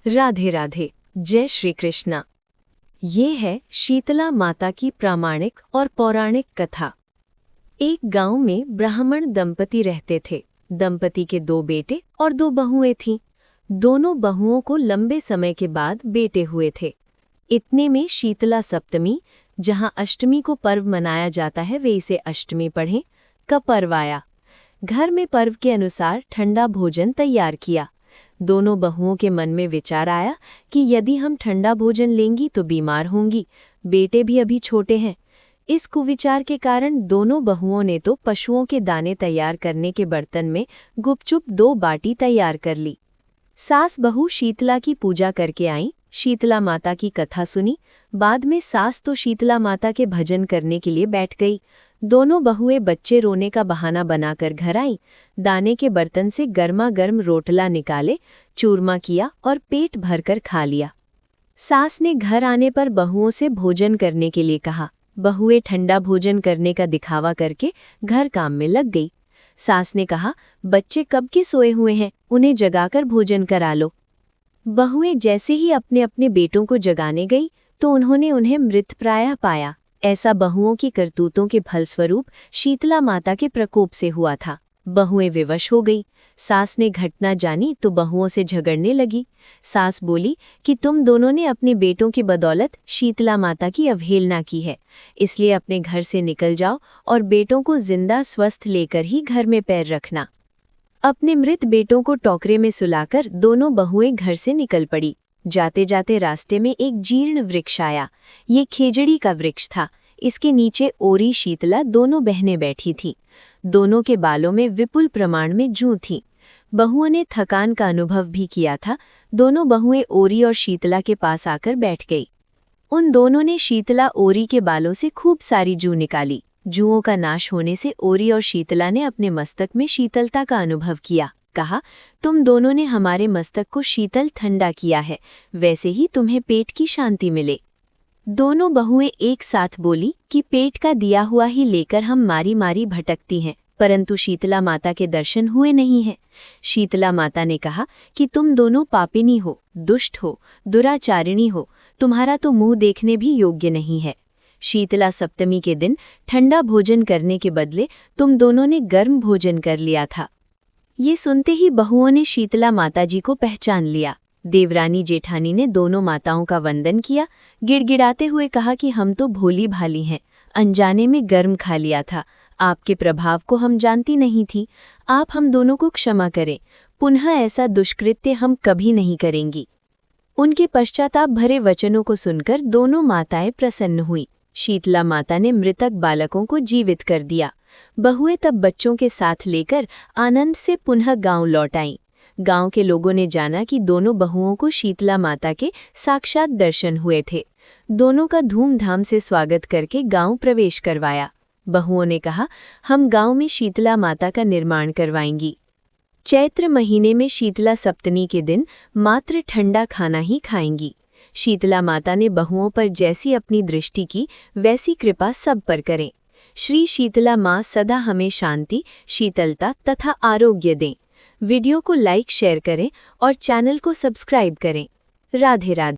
राधे राधे। जय श्री कृष्णा। ये है शीतला माता की प्रामाणिक और पौराणिक कथा। एक गांव में ब्राह्मण दंपति रहते थे। दंपति के 2 बेटे और 2 बहुएं थीं। दोनों बहुओं को लंबे समय के बाद बेटे हुए थे। इतने में शीतला सप्तमी, जहां अष्टमी को पर्व मनाया जाता है, वे इसे अष्टमी पढ़ें, का पर्व आया। घर में पर्व के अनुसार ठंडा भोजन तैयार किया। दोनों बहुओं के मन में विचार आया कि यदि हम ठंडा भोजन लेंगी तो बीमार होंगी, बेटे भी अभी छोटे हैं। इस कुविचार के कारण दोनों बहुओं ने तो पशुओं के दाने तैयार करने के बर्तन में गुपचुप 2 बाटी तैयार कर ली। सास बहू शीतला की पूजा करके आईं, शीतला माता की कथा सुनी। बाद में सास तो शीतला माता के भजन करने के लिए बैठ गई। दोनों बहुएं बच्चे रोने का बहाना बनाकर घर आईं। दाने के बर्तन से गर्मा गर्म रोटला निकाले, चूरमा किया और पेट भरकर खा लिया। सास ने घर आने पर बहुओं से भोजन करने के लिए कहा। बहुएं ठंडा भोजन करने का दिखावा करके घर काम में लग गई। सास ने कहा, बच्चे कब के सोए हुए हैं, उन्हें जगाकर भोजन करा लो। बहुएं जैसे ही अपने अपने बेटों को जगाने गई तो उन्होंने उन्हें मृतप्राय पाया। ऐसा बहुओं की करतूतों के फलस्वरूप शीतला माता के प्रकोप से हुआ था। बहुएं विवश हो गई। सास ने घटना जानी तो बहुओं से झगड़ने लगी। सास बोली कि तुम दोनों ने अपने बेटों की बदौलत शीतला माता की अवहेलना की है, इसलिए अपने घर से निकल जाओ और बेटों को जिंदा स्वस्थ लेकर ही घर में पैर रखना। अपने मृत बेटों को टोकरे में सुलाकर दोनों बहुएं घर से निकल पड़ी। जाते जाते रास्ते में एक जीर्ण वृक्ष आया। ये खेजड़ी का वृक्ष था। इसके नीचे ओरी शीतला दोनों बहनें बैठी थीं। दोनों के बालों में विपुल प्रमाण में जूं थीं। बहुओं ने थकान का अनुभव भी किया था। दोनों बहुएं ओरी और शीतला के पास आकर बैठ गई। उन दोनों ने शीतला ओरी के बालों से खूब सारी जूं निकाली। जुओं का नाश होने से ओरी और शीतला ने अपने मस्तक में शीतलता का अनुभव किया। कहा, तुम दोनों ने हमारे मस्तक को शीतल ठंडा किया है, वैसे ही तुम्हें पेट की शांति मिले। दोनों बहुएं एक साथ बोली कि पेट का दिया हुआ ही लेकर हम मारी मारी भटकती हैं, परंतु शीतला माता के दर्शन हुए नहीं हैं। शीतला माता ने कहा कि तुम दोनों पापिनी हो, दुष्ट हो, दुराचारिणी हो, तुम्हारा तो मुंह देखने भी योग्य नहीं है। शीतला सप्तमी के दिन ठंडा भोजन करने के बदले तुम दोनों ने गर्म भोजन कर लिया था। ये सुनते ही बहुओं ने शीतला माताजी को पहचान लिया। देवरानी जेठानी ने दोनों माताओं का वंदन किया। गिड़गिड़ाते हुए कहा कि हम तो भोली भाली हैं, अनजाने में गर्म खा लिया था। आपके प्रभाव को हम जानती नहीं थी। आप हम दोनों को क्षमा करें। पुनः ऐसा दुष्कृत्य हम कभी नहीं करेंगी। उनके पश्चाताप भरे वचनों को सुनकर दोनों माताएं प्रसन्न हुई। शीतला माता ने मृतक बालकों को जीवित कर दिया। बहुएं तब बच्चों के साथ लेकर आनंद से पुनः गांव लौट आईं। गांव के लोगों ने जाना कि दोनों बहुओं को शीतला माता के साक्षात दर्शन हुए थे। दोनों का धूमधाम से स्वागत करके गांव प्रवेश करवाया। बहुओं ने कहा, हम गांव में शीतला माता का निर्माण करवाएंगी। चैत्र महीने में शीतला सप्तमी के दिन मात्र ठंडा खाना ही खाएंगी। शीतला माता ने बहुओं पर जैसी अपनी दृष्टि की वैसी कृपा सब पर करें। श्री शीतला माँ सदा हमें शांति, शीतलता तथा आरोग्य दें। वीडियो को लाइक शेयर करें और चैनल को सब्सक्राइब करें। राधे राधे।